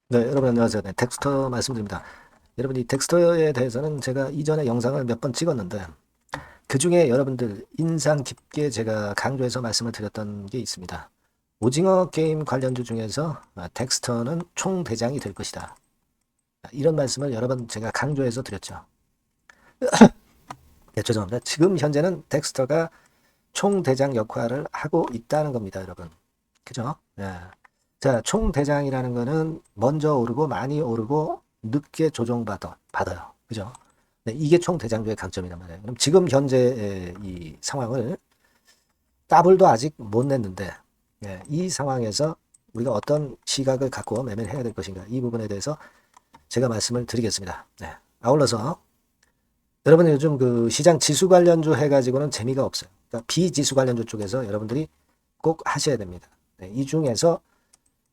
네, 여러분 안녕하세요. 네, 덱스터 말씀드립니다. 여러분 이 덱스터에 대해서는 제가 이전에 영상을 몇 번 찍었는데 그 중에 여러분들 인상 깊게 제가 강조해서 말씀을 드렸던 게 있습니다. 오징어 게임 관련주 중에서 덱스터는 총대장이 될 것이다. 이런 말씀을 여러 번 제가 강조해서 드렸죠. 네, 죄송합니다. 지금 현재는 덱스터가 총대장 역할을 하고 있다는 겁니다, 여러분. 그죠? 네. 자, 총대장이라는 거는 먼저 오르고 많이 오르고 늦게 받아요. 그죠? 네, 이게 총대장주의 강점이란 말이에요. 그럼 지금 현재의 이 상황을 더블도 아직 못 냈는데, 네, 이 상황에서 우리가 어떤 시각을 갖고 매매를 해야 될 것인가, 이 부분에 대해서 제가 말씀을 드리겠습니다. 네. 아울러서 여러분 요즘 그 시장 지수 관련주 해가지고는 재미가 없어요. 그러니까 비지수 관련주 쪽에서 여러분들이 꼭 하셔야 됩니다. 네, 이 중에서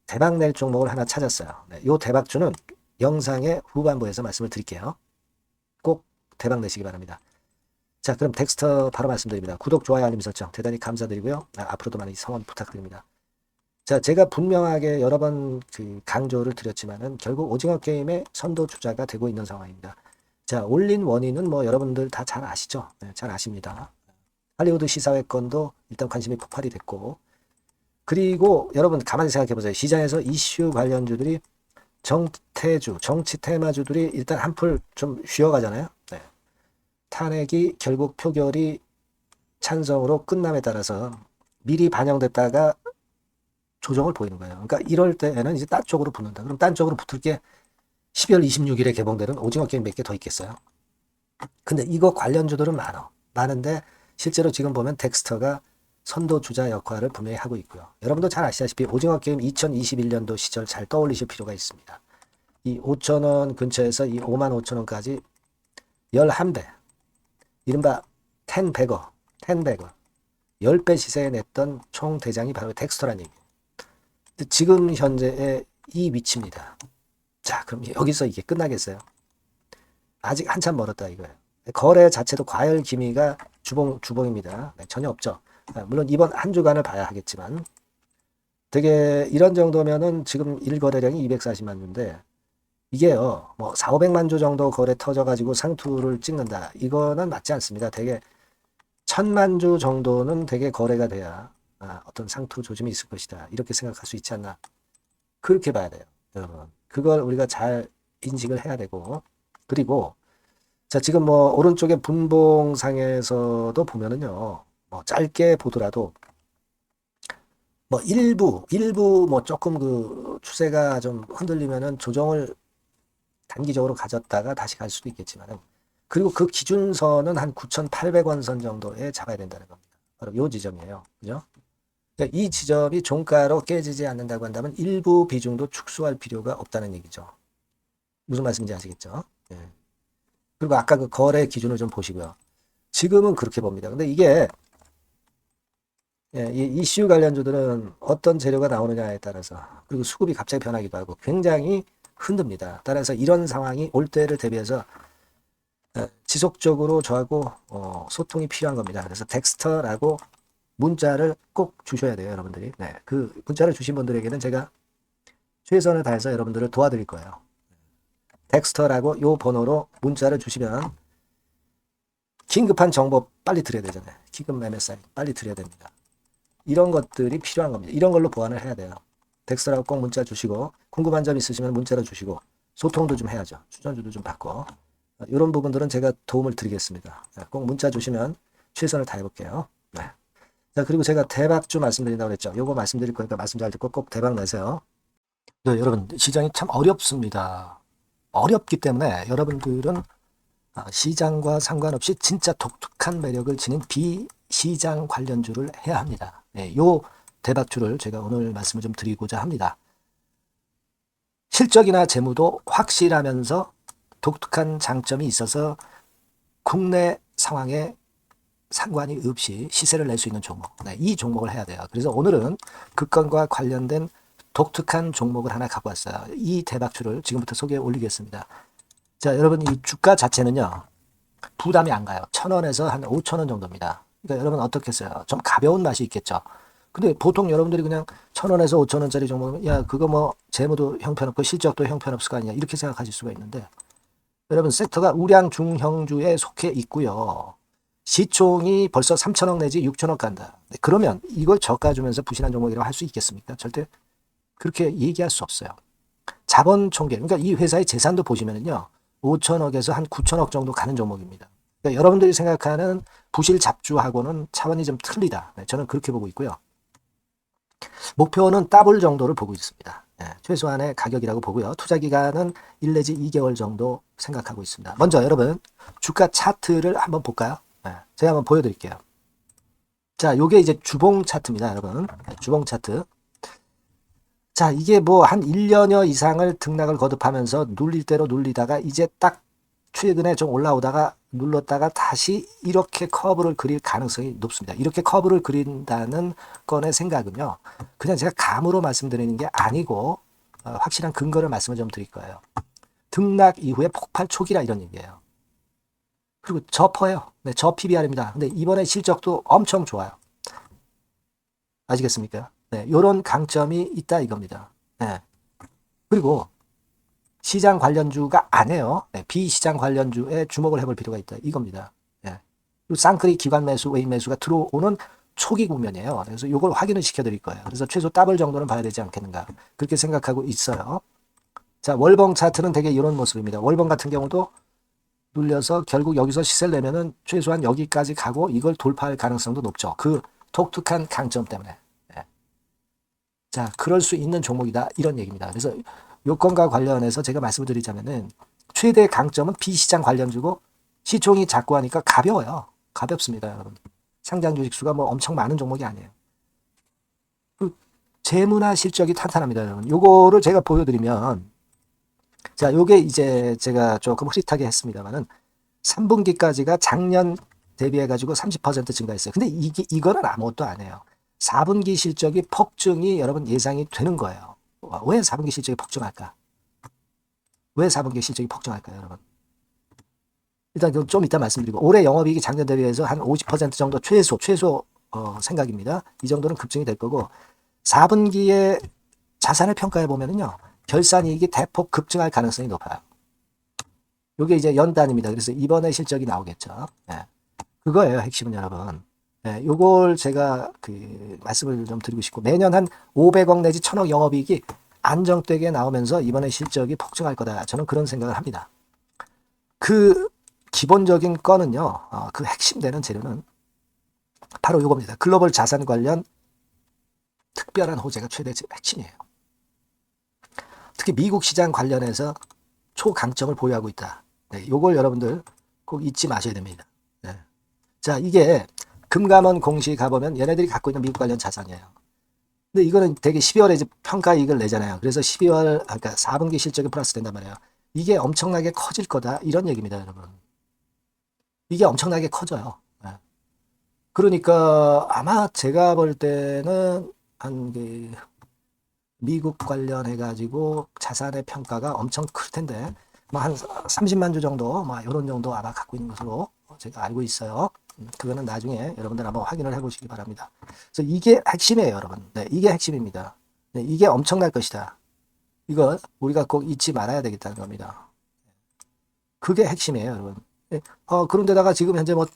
대박 낼 종목을 하나 찾았어요. 네, 요 대박주는 영상의 후반부에서 말씀을 드릴게요. 꼭 대박 내시기 바랍니다. 자, 그럼 덱스터 바로 말씀드립니다. 구독, 좋아요, 알림 설정 대단히 감사드리고요. 앞으로도 많이 성원 부탁드립니다. 자, 제가 분명하게 여러 번 그 강조를 드렸지만은 결국 오징어 게임의 선도 주자가 되고 있는 상황입니다. 자, 올린 원인은 뭐 여러분들 다 잘 아시죠? 네, 잘 아십니다. 할리우드 시사회권도 일단 관심이 폭발이 됐고, 그리고 여러분 가만히 생각해 보세요. 시장에서 이슈 관련주들이 정태주, 정치 테마주들이 일단 한풀 좀 쉬어가잖아요. 네. 탄핵이 결국 표결이 찬성으로 끝남에 따라서 미리 반영됐다가 조정을 보이는 거예요. 그러니까 이럴 때에는 이제 딴 쪽으로 붙는다. 그럼 딴 쪽으로 붙을 게 12월 26일에 개봉되는 오징어 게임 몇 개 더 있겠어요. 근데 이거 관련주들은 많어. 많은데 실제로 지금 보면 덱스터가 선도주자 역할을 분명히 하고 있고요. 여러분도 잘 아시다시피 오징어 게임 2021년도 시절 잘 떠올리실 필요가 있습니다. 이 5천원 근처에서 이 5만 5천원까지 11배, 이른바 10배거, 10배거, 10배 시세에 냈던 총 대장이 바로 덱스터란 얘기예요. 지금 현재의 이 위치입니다. 자, 그럼 여기서 이게 끝나겠어요? 아직 한참 멀었다 이거예요. 거래 자체도 과열 기미가 주봉입니다. 네, 전혀 없죠. 물론 이번 한 주간을 봐야 하겠지만 되게 이런 정도면은 지금 일거래량이 240만 주인데 이게요 뭐 4, 500만 주 정도 거래 터져가지고 상투를 찍는다. 이거는 맞지 않습니다. 되게 1000만 주 정도는 되게 거래가 돼야 어떤 상투 조짐이 있을 것이다. 이렇게 생각할 수 있지 않나. 그렇게 봐야 돼요. 여러분. 그걸 우리가 잘 인식을 해야 되고, 그리고 자, 지금 뭐 오른쪽에 분봉상에서도 보면은요. 뭐 짧게 보더라도 뭐 일부 뭐 조금 그 추세가 좀 흔들리면은 조정을 단기적으로 가졌다가 다시 갈 수도 있겠지만은, 그리고 그 기준선은 한 9,800원 선 정도에 잡아야 된다는 겁니다. 바로 요 지점이에요. 그죠? 그러니까 이 지점이 종가로 깨지지 않는다고 한다면 일부 비중도 축소할 필요가 없다는 얘기죠. 무슨 말씀인지 아시겠죠? 예. 그리고 아까 그 거래 기준을 좀 보시고요. 지금은 그렇게 봅니다. 근데 이게 이 이슈 관련주들은 어떤 재료가 나오느냐에 따라서, 그리고 수급이 갑자기 변하기도 하고 굉장히 흔듭니다. 따라서 이런 상황이 올 때를 대비해서 지속적으로 저하고 소통이 필요한 겁니다. 그래서 덱스터라고 문자를 꼭 주셔야 돼요, 여러분들이. 네, 그 문자를 주신 분들에게는 제가 최선을 다해서 여러분들을 도와드릴 거예요. 덱스터라고 요 번호로 문자를 주시면 긴급한 정보 빨리 드려야 되잖아요. 긴급 매매 사이트 빨리 드려야 됩니다. 이런 것들이 필요한 겁니다. 이런 걸로 보완을 해야 돼요. 덱스터라고 꼭 문자 주시고, 궁금한 점 있으시면 문자로 주시고, 소통도 좀 해야죠. 추천주도 좀 받고, 이런 부분들은 제가 도움을 드리겠습니다. 꼭 문자 주시면 최선을 다해볼게요. 네. 자, 그리고 제가 대박주 말씀드린다고 그랬죠. 요거 말씀드릴 거니까 말씀 잘 듣고 꼭 대박 내세요. 네, 여러분, 시장이 참 어렵습니다. 어렵기 때문에 여러분들은 시장과 상관없이 진짜 독특한 매력을 지닌 비시장 관련주를 해야 합니다. 네, 요 대박주를 제가 오늘 말씀을 좀 드리고자 합니다. 실적이나 재무도 확실하면서 독특한 장점이 있어서 국내 상황에 상관이 없이 시세를 낼 수 있는 종목. 네, 이 종목을 해야 돼요. 그래서 오늘은 그 건과 관련된 독특한 종목을 하나 갖고 왔어요. 이 대박주를 지금부터 소개해 올리겠습니다. 자, 여러분 이 주가 자체는요. 부담이 안 가요. 1,000원에서 한 5,000원 정도입니다. 그러니까 여러분 어떻겠어요? 좀 가벼운 맛이 있겠죠. 근데 보통 여러분들이 그냥 1,000원에서 5,000원짜리 종목이면 야 그거 뭐 재무도 형편없고 실적도 형편없을 거 아니냐 이렇게 생각하실 수가 있는데 여러분 섹터가 우량 중형주에 속해 있고요. 시총이 벌써 3천억 내지 6천억 간다. 그러면 이걸 저가 주면서 부실한 종목이라고 할 수 있겠습니까? 절대 그렇게 얘기할 수 없어요. 자본 총계, 그러니까 이 회사의 재산도 보시면은요, 5천억에서 한 9천억 정도 가는 종목입니다. 그러니까 여러분들이 생각하는 부실 잡주하고는 차원이 좀 틀리다. 네, 저는 그렇게 보고 있고요. 목표는 더블 정도를 보고 있습니다. 네, 최소한의 가격이라고 보고요. 투자 기간은 1 내지 2개월 정도 생각하고 있습니다. 먼저 여러분 주가 차트를 한번 볼까요? 네, 제가 한번 보여드릴게요. 자, 요게 이제 주봉 차트입니다, 여러분. 네, 주봉 차트. 자, 이게 뭐 한 1년여 이상을 등락을 거듭하면서 눌릴 대로 눌리다가 이제 딱 최근에 좀 올라오다가 눌렀다가 다시 이렇게 커브를 그릴 가능성이 높습니다. 이렇게 커브를 그린다는 건의 생각은요, 그냥 제가 감으로 말씀드리는 게 아니고 확실한 근거를 말씀을 좀 드릴 거예요. 등락 이후에 폭발 초기라 이런 얘기예요. 그리고 저퍼예요. 네, 저 PBR입니다. 근데 이번에 실적도 엄청 좋아요. 아시겠습니까? 네, 요런 강점이 있다 이겁니다. 네. 그리고 시장 관련주가 아니에요. 네, 비시장 관련주에 주목을 해볼 필요가 있다 이겁니다. 네. 쌍끌이 기관 매수, 외인 매수가 들어오는 초기 국면이에요. 그래서 요걸 확인을 시켜드릴 거예요. 그래서 최소 더블 정도는 봐야 되지 않겠는가 그렇게 생각하고 있어요. 자, 월봉 차트는 되게 이런 모습입니다. 월봉 같은 경우도 눌려서 결국 여기서 시세를 내면은 최소한 여기까지 가고 이걸 돌파할 가능성도 높죠. 그 독특한 강점 때문에. 네. 자, 그럴 수 있는 종목이다 이런 얘기입니다. 그래서 요건과 관련해서 제가 말씀을 드리자면은 최대 강점은 비시장 관련주고 시총이 작고 하니까 가벼워요. 가볍습니다, 여러분. 상장 주식 수가 뭐 엄청 많은 종목이 아니에요. 그 재무나 실적이 탄탄합니다, 여러분. 요거를 제가 보여드리면 자, 요게 이제 제가 조금 흐릿하게 했습니다만은 3분기까지가 작년 대비해가지고 30% 증가했어요. 근데 이거는 아무것도 아니에요. 4분기 실적이 폭증이 여러분 예상이 되는 거예요. 왜 4분기 실적이 폭증할까? 왜 4분기 실적이 폭증할까요, 여러분? 일단 좀 이따 말씀드리고 올해 영업이익이 작년 대비해서 한 50% 정도 최소 생각입니다. 이 정도는 급증이 될 거고 4분기에 자산을 평가해 보면은요. 결산이익이 대폭 급증할 가능성이 높아요. 이게 이제 연단입니다. 그래서 이번에 실적이 나오겠죠. 네. 그거예요, 핵심은 여러분. 네, 요걸 제가 말씀을 좀 드리고 싶고 매년 한 500억 내지 1000억 영업이익이 안정되게 나오면서 이번에 실적이 폭증할 거다. 저는 그런 생각을 합니다. 그 기본적인 건은요. 그 핵심 되는 재료는 바로 이겁니다. 글로벌 자산 관련 특별한 호재가 최대 핵심이에요. 특히 미국 시장 관련해서 초강점을 보유하고 있다. 네, 요걸 여러분들 꼭 잊지 마셔야 됩니다. 네. 자, 이게 금감원 공시 가보면 얘네들이 갖고 있는 미국 관련 자산이에요. 근데 이거는 되게 12월에 이제 평가이익을 내잖아요. 그래서 12월, 그러니까 4분기 실적이 플러스 된단 말이에요. 이게 엄청나게 커질 거다. 이런 얘기입니다, 여러분. 이게 엄청나게 커져요. 네. 그러니까 아마 제가 볼 때는 미국 관련해가지고 자산의 평가가 엄청 클 텐데, 뭐 한 30만 주 정도, 뭐 이런 정도 아마 갖고 있는 것으로 제가 알고 있어요. 그거는 나중에 여러분들 한번 확인을 해보시기 바랍니다. 그래서 이게 핵심이에요, 여러분. 네, 이게 핵심입니다. 네, 이게 엄청날 것이다. 이거 우리가 꼭 잊지 말아야 되겠다는 겁니다. 그게 핵심이에요, 여러분. 네, 그런데다가 지금 현재 뭐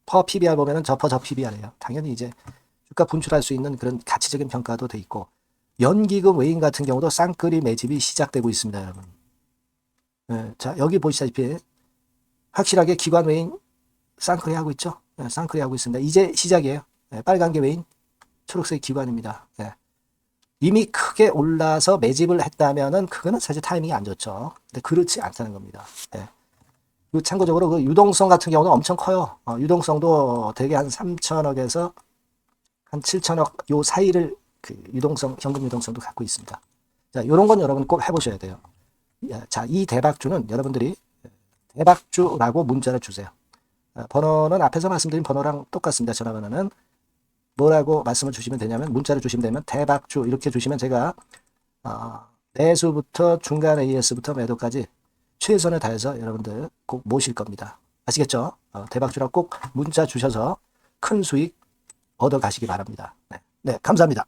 퍼 PBR 보면은 저 PBR이에요. 당연히 이제 주가 분출할 수 있는 그런 가치적인 평가도 돼 있고, 연기금 외인 같은 경우도 쌍끌이 매집이 시작되고 있습니다, 여러분. 네, 자, 여기 보시다시피 확실하게 기관 외인 쌍끌이 하고 있죠. 네, 쌍끌이 하고 있습니다. 이제 시작이에요. 네, 빨간 게 외인, 초록색 기관입니다. 네. 이미 크게 올라서 매집을 했다면은 그거는 사실 타이밍이 안 좋죠. 근데 그렇지 않다는 겁니다. 네. 그리고 참고적으로 그 유동성 같은 경우는 엄청 커요. 유동성도 대개 한 3천억에서 한 7천억 요 사이를 유동성, 현금 유동성도 갖고 있습니다. 자, 요런 건 여러분 꼭 해보셔야 돼요. 자, 이 대박주는 여러분들이 대박주라고 문자를 주세요. 번호는 앞에서 말씀드린 번호랑 똑같습니다. 전화번호는 뭐라고 말씀을 주시면 되냐면 문자를 주시면 되면 대박주 이렇게 주시면 제가 매수부터 중간 AS부터 매도까지 최선을 다해서 여러분들 꼭 모실 겁니다. 아시겠죠? 대박주라고 꼭 문자 주셔서 큰 수익 얻어 가시기 바랍니다. 네, 감사합니다.